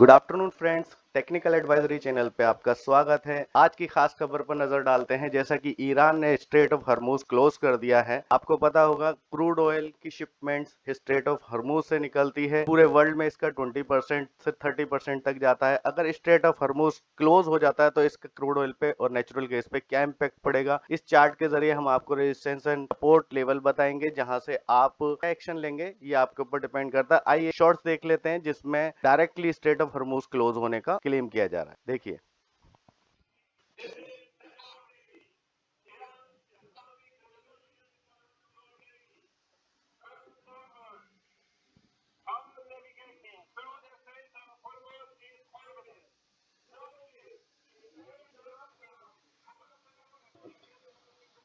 Good afternoon friends, technical advisory channel पे आपका स्वागत है। आज की खास खबर पर नजर डालते हैं। जैसा कि ईरान ने स्ट्रेट ऑफ हर्मुज क्लोज कर दिया है। आपको पता होगा क्रूड ऑयल की शिपमेंट्स स्ट्रेट ऑफ हर्मुज से निकलती है। पूरे वर्ल्ड में इसका 20% से 30% तक जाता है। अगर स्ट्रेट ऑफ हर्मुज क्लोज हो जाता है तो इसका क्रूड ऑयल पे और नेचुरल गैस पे क्या इम्पैक्ट पड़ेगा, इस चार्ट के जरिए हम आपको रेजिस्टेंस एंड सपोर्ट लेवल बताएंगे, जहां से आप क्या एक्शन लेंगे ये आपके ऊपर डिपेंड करता है। आइए शॉर्ट्स देख लेते हैं जिसमें डायरेक्टली स्ट्रेट ऑफ हर्मुज क्लोज होने का क्लेम किया जा रहा है। देखिए,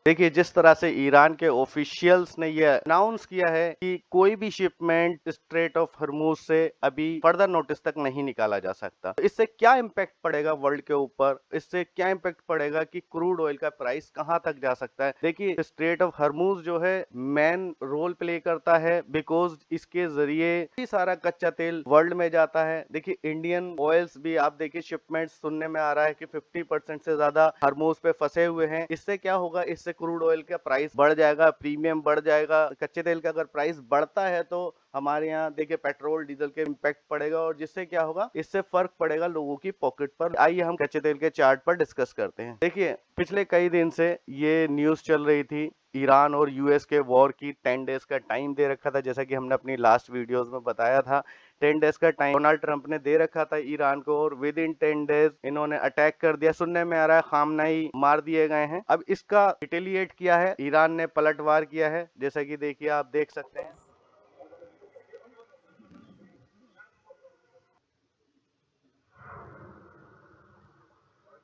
देखिए जिस तरह से ईरान के ऑफिशियल्स ने यह अनाउंस किया है कि कोई भी शिपमेंट स्ट्रेट ऑफ हर्मुज से अभी फर्दर नोटिस तक नहीं निकाला जा सकता। तो इससे क्या इम्पैक्ट पड़ेगा वर्ल्ड के ऊपर, इससे क्या इम्पैक्ट पड़ेगा कि क्रूड ऑयल का प्राइस कहां तक जा सकता है। देखिए स्ट्रेट ऑफ हर्मुज जो है मेन रोल प्ले करता है, बिकॉज इसके जरिए ही सारा कच्चा तेल वर्ल्ड में जाता है। देखिए इंडियन ऑयल्स भी आप देखिए शिपमेंट सुनने में आ रहा है कि 50% से ज्यादा हर्मुज पे फंसे हुए हैं। इससे क्या होगा, इससे क्रूड ऑयल का प्राइस बढ़ जाएगा, प्रीमियम बढ़ जाएगा। कच्चे तेल का अगर प्राइस बढ़ता है तो हमारे यहाँ देखिए पेट्रोल डीजल के इम्पैक्ट पड़ेगा, और जिससे क्या होगा, इससे फर्क पड़ेगा लोगों की पॉकेट पर। आइए हम कच्चे तेल के चार्ट पर डिस्कस करते हैं। देखिए पिछले कई दिन से ये न्यूज चल रही थी, ईरान और यूएस के वॉर की 10 डेज का टाइम दे रखा था, जैसा कि हमने अपनी लास्ट वीडियोस में बताया था। 10 डेज का टाइम डोनाल्ड ट्रंप ने दे रखा था ईरान को, और विद इन 10 डेज इन्होंने अटैक कर दिया। सुनने में आ रहा है खामनाई मार दिए गए हैं। अब इसका रिटेलिएट किया है ईरान ने, पलटवार किया है, जैसा कि देखिए आप देख सकते हैं।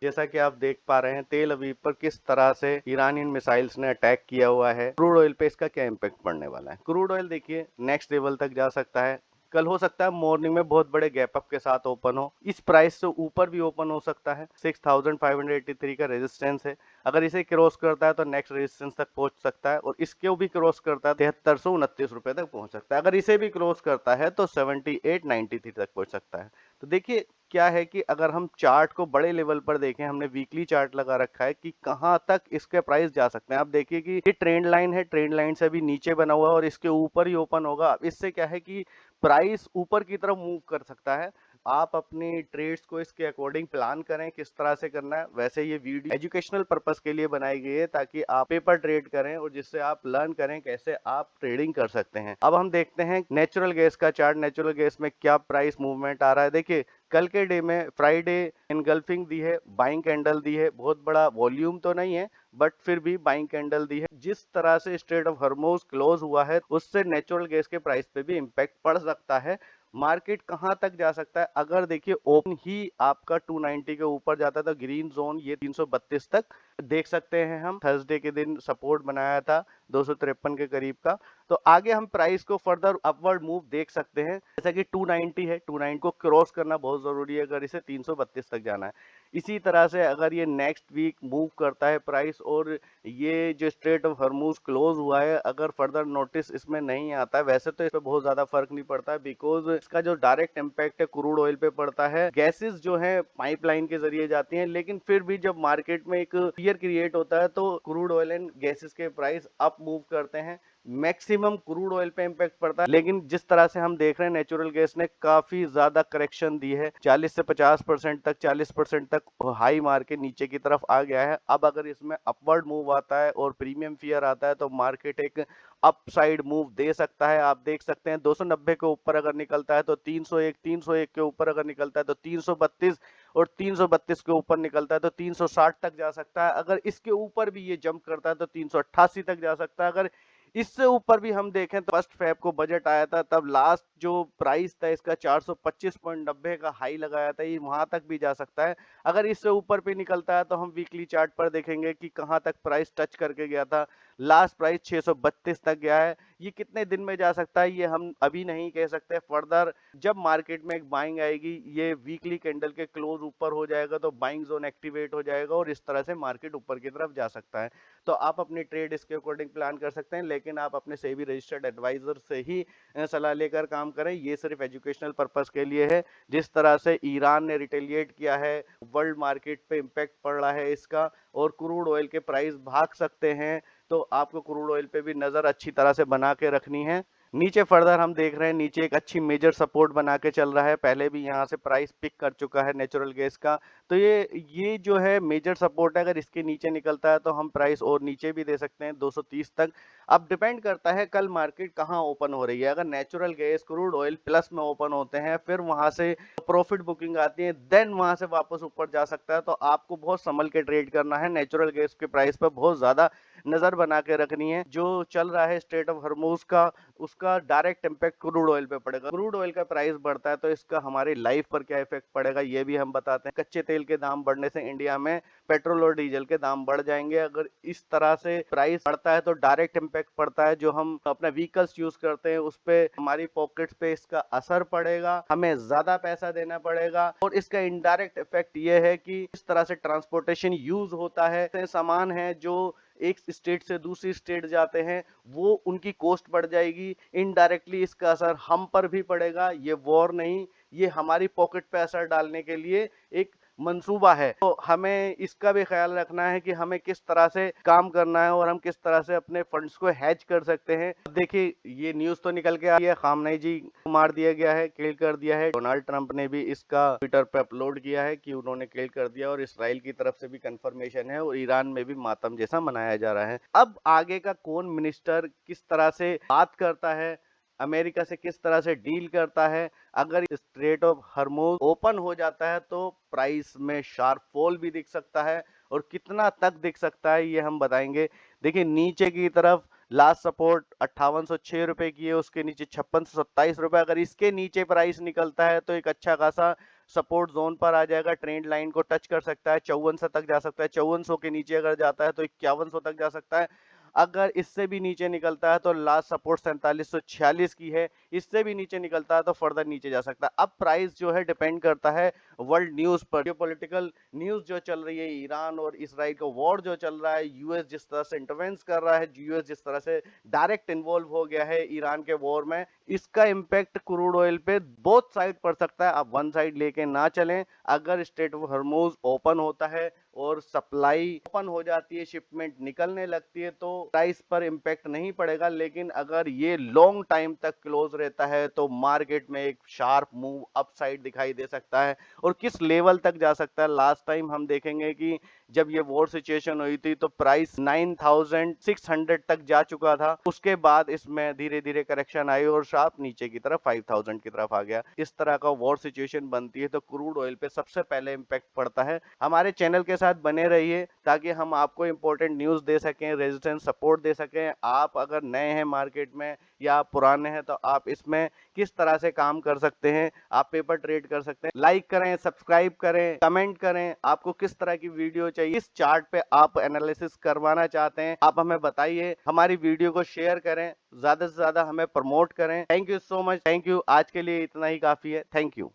जैसा कि आप देख पा रहे हैं तेल अवीव पर किस तरह से ईरानियन मिसाइल्स ने अटैक किया हुआ है। क्रूड ऑयल पे इसका क्या इम्पैक्ट पड़ने वाला है। क्रूड ऑयल देखिए नेक्स्ट लेवल तक जा सकता है। कल हो सकता है मॉर्निंग में बहुत बड़े गैप अप के साथ ओपन हो, इस प्राइस से ऊपर भी ओपन हो सकता है। 6583 का रेजिस्टेंस है। अगर इसे क्रॉस करता है तो नेक्स्ट रेजिस्टेंस तक पहुंच सकता है, और इसको भी क्रॉस करता है 7329 रुपए तक पहुंच सकता है। अगर इसे भी क्रॉस करता है तो 7893 तक पहुंच सकता है। तो देखिए क्या है कि अगर हम चार्ट को बड़े लेवल पर देखें, हमने वीकली चार्ट लगा रखा है कि कहां तक इसके प्राइस जा सकते हैं। आप देखिए कि ये ट्रेंड लाइन है, ट्रेंड लाइन से भी नीचे बना हुआ है और इसके ऊपर ही ओपन होगा। इससे क्या है कि प्राइस ऊपर की तरफ मूव कर सकता है। आप अपनी ट्रेड्स को इसके अकॉर्डिंग प्लान करें, किस तरह से करना है। वैसे ये वीडियो एजुकेशनल पर्पस के लिए बनाई गई है, ताकि आप पेपर ट्रेड करें और जिससे आप लर्न करें कैसे आप ट्रेडिंग कर सकते हैं। अब हम देखते हैं नेचुरल गैस का चार्ट। नेचुरल गैस में क्या प्राइस मूवमेंट आ रहा है। देखिए कल के डे में फ्राइडे इनगल्फिंग दी है, बाइंग कैंडल दी है। बहुत बड़ा वॉल्यूम तो नहीं है, बट फिर भी बाइंग कैंडल दी है। जिस तरह से स्ट्रेट ऑफ हर्मुज क्लोज हुआ है, उससे नेचुरल गैस के प्राइस पे भी इम्पैक्ट पड़ सकता है। मार्केट कहां तक जा सकता है, अगर देखिए ओपन ही आपका 290 के ऊपर जाता है तो ग्रीन जोन ये 332 तक देख सकते हैं। हम थर्सडे के दिन सपोर्ट बनाया था 253 के करीब का। तो आगे हम प्राइस को फर्दर अपवर्ड मूव देख सकते हैं। जैसा कि 290 है, 290 को क्रॉस करना बहुत जरूरी है अगर इसे 332 तक जाना है। इसी तरह से अगर ये नेक्स्ट वीक मूव करता है प्राइस, और ये जो स्ट्रेट ऑफ हर्मुज क्लोज हुआ है, अगर फर्दर नोटिस इसमें नहीं आता है, वैसे तो इस पे बहुत ज्यादा फर्क नहीं पड़ता है, बिकॉज इसका जो डायरेक्ट इम्पैक्ट है क्रूड ऑयल पे पड़ता है। गैसेस जो है पाइपलाइन के जरिए जाती हैं, लेकिन फिर भी जब मार्केट में एक फियर क्रिएट होता है तो क्रूड ऑयल एंड गैसेस के प्राइस अप मूव करते हैं। मैक्सिमम क्रूड ऑयल पे इम्पैक्ट पड़ता है, लेकिन जिस तरह से हम देख रहे हैं नेचुरल गैस ने काफी ज्यादा करेक्शन दी है। 40 से 50% तक, 40% तक हाई मार के नीचे की तरफ आ गया है। अब अगर इसमें अपवर्ड मूव आता है और प्रीमियम फियर आता है तो मार्केट एक अपसाइड मूव दे सकता है। आप देख सकते हैं 290 के ऊपर अगर निकलता है तो 301, 301 के ऊपर अगर निकलता है तो 332, और 332 के ऊपर निकलता है तो 360 तक जा सकता है। अगर इसके ऊपर भी ये जंप करता है तो 388 तक जा सकता है। अगर इससे ऊपर भी हम देखें तो फर्स्ट फेब को बजट आया था, तब लास्ट जो प्राइस था इसका 425.90 का हाई लगाया था, ये वहां तक भी जा सकता है। अगर इससे ऊपर भी निकलता है तो हम वीकली चार्ट पर देखेंगे कि कहां तक प्राइस टच करके गया था। लास्ट प्राइस 632 तक गया है। ये कितने दिन में जा सकता है ये हम अभी नहीं कह सकते। फर्दर जब मार्केट में एक बाइंग आएगी, ये वीकली कैंडल के क्लोज ऊपर हो जाएगा तो बाइंग जोन एक्टिवेट हो जाएगा और इस तरह से मार्केट ऊपर की तरफ जा सकता है। तो आप अपनी ट्रेड इसके अकॉर्डिंग प्लान कर सकते हैं, लेकिन आप अपने सेबी रजिस्टर्ड एडवाइजर से ही सलाह लेकर काम करें। ये सिर्फ एजुकेशनल पर्पस के लिए है। जिस तरह से ईरान ने रिटेलिएट किया है, वर्ल्ड मार्केट पे इम्पैक्ट पड़ रहा है इसका, और क्रूड ऑयल के प्राइस भाग सकते हैं, तो आपको क्रूड ऑयल पे भी नजर अच्छी तरह से बना के रखनी है। नीचे फर्दर हम देख रहे हैं, नीचे एक अच्छी मेजर सपोर्ट बना के चल रहा है। पहले भी यहाँ से प्राइस पिक कर चुका है नेचुरल गैस का। तो ये जो है मेजर सपोर्ट है, अगर इसके नीचे निकलता है तो हम प्राइस और नीचे भी दे सकते हैं 230 तक। अब डिपेंड करता है कल मार्केट कहाँ ओपन हो रही है। अगर natural gas crude oil plus में ओपन होते हैं, फिर वहां से प्रॉफिट बुकिंग आती है, देन वहां से वापस ऊपर जा सकता है। तो आपको बहुत संभल के ट्रेड करना है। नेचुरल गैस के प्राइस पर बहुत ज्यादा नजर बना के रखनी है। जो चल रहा है स्ट्रेट ऑफ हॉर्मुज का, उसका डायरेक्ट इम्पैक्ट क्रूड ऑयल पे पड़ेगा। क्रूड ऑयल का प्राइस बढ़ता है तो इसका हमारी लाइफ पर क्या इफेक्ट पड़ेगा ये भी हम बताते हैं। कच्चे तेल के दाम बढ़ने से इंडिया में पेट्रोल और डीजल के दाम बढ़ जाएंगे। अगर इस तरह से प्राइस बढ़ता है तो डायरेक्ट इम्पैक्ट पड़ता है, जो हम अपना व्हीकल्स यूज करते हैं उस पे, हमारी पॉकेट्स पे इसका असर पड़ेगा, हमें ज्यादा पैसा देना पड़ेगा। और इसका इनडायरेक्ट इफेक्ट ये है कि इस तरह से ट्रांसपोर्टेशन यूज होता है, सामान है जो एक स्टेट से दूसरी स्टेट जाते हैं, वो उनकी कॉस्ट बढ़ जाएगी। इनडायरेक्टली इसका असर हम पर भी पड़ेगा। ये वॉर नहीं, ये हमारी पॉकेट पे असर डालने के लिए एक मंसूबा है। तो हमें इसका भी ख्याल रखना है कि हमें किस तरह से काम करना है और हम किस तरह से अपने फंड्स को हैज कर सकते हैं। देखिए, ये न्यूज तो निकल के आई है, खामनेई जी को मार दिया गया है, किल कर दिया है। डोनाल्ड ट्रंप ने भी इसका ट्विटर पे अपलोड किया है कि उन्होंने किल कर दिया, और इसराइल की तरफ से भी कंफर्मेशन है, और ईरान में भी मातम जैसा मनाया जा रहा है। अब आगे का कौन मिनिस्टर किस तरह से बात करता है, अमेरिका से किस तरह से डील करता है, अगर स्ट्रेट ऑफ हॉर्मुज ओपन हो जाता है तो प्राइस में शार्प फॉल भी दिख सकता है, और कितना तक दिख सकता है ये हम बताएंगे। देखिए, नीचे की तरफ लास्ट सपोर्ट 5806 रुपए की है, उसके नीचे 5627 रुपए। अगर इसके नीचे प्राइस निकलता है तो एक अच्छा खासा सपोर्ट जोन पर आ जाएगा, ट्रेंड लाइन को टच कर सकता है, 5400 तक जा सकता है। 5400 के नीचे अगर जाता है तो 5100 तक जा सकता है। अगर इससे भी नीचे निकलता है तो लास्ट सपोर्ट 4746 की है, इससे भी नीचे निकलता है तो फर्दर नीचे जा सकता है। अब प्राइस जो है डिपेंड करता है वर्ल्ड न्यूज पर, जियोपॉलिटिकल न्यूज जो चल रही है, ईरान और इसराइल का वॉर जो चल रहा है, यूएस जिस तरह से इंटरवेंस कर रहा है, यूएस जिस तरह से डायरेक्ट इन्वॉल्व हो गया है ईरान के वॉर में, इसका इम्पैक्ट क्रूड ऑयल पे बोथ साइड पड़ सकता है। आप वन साइड लेके ना चलें। अगर स्ट्रेट ऑफ हॉर्मुज ओपन होता है और सप्लाई ओपन हो जाती है, शिपमेंट निकलने लगती है, तो प्राइस पर इम्पैक्ट नहीं पड़ेगा। लेकिन अगर ये लॉन्ग टाइम तक क्लोज रहता है तो मार्केट में एक शार्प मूव अपसाइड दिखाई दे सकता है, और किस लेवल तक जा सकता है। लास्ट टाइम हम देखेंगे कि जब ये वॉर सिचुएशन हुई थी तो प्राइस 9600 तक जा चुका था। उसके बाद इसमें धीरे धीरे करेक्शन आई और शार्प नीचे की तरफ 5000 की तरफ आ गया। इस तरह का वॉर सिचुएशन बनती है तो क्रूड ऑयल पे सबसे पहले इम्पैक्ट पड़ता है। हमारे चैनल के साथ बने रहिए ताकि हम आपको इंपॉर्टेंट न्यूज दे सकें, रेजिस्टेंस सपोर्ट दे सकें। आप अगर नए हैं मार्केट में या आप पुराने हैं तो आप इसमें किस तरह से काम कर सकते हैं, आप पेपर ट्रेड कर सकते हैं। लाइक करें, सब्सक्राइब करें, कमेंट करें, आपको किस तरह की वीडियो चाहिए, इस चार्ट पे आप एनालिसिस करवाना चाहते हैं, आप हमें बताइए। हमारी वीडियो को शेयर करें, ज्यादा से ज्यादा हमें प्रमोट करें। Thank you so much, thank you. आज के लिए इतना ही काफी है। Thank you.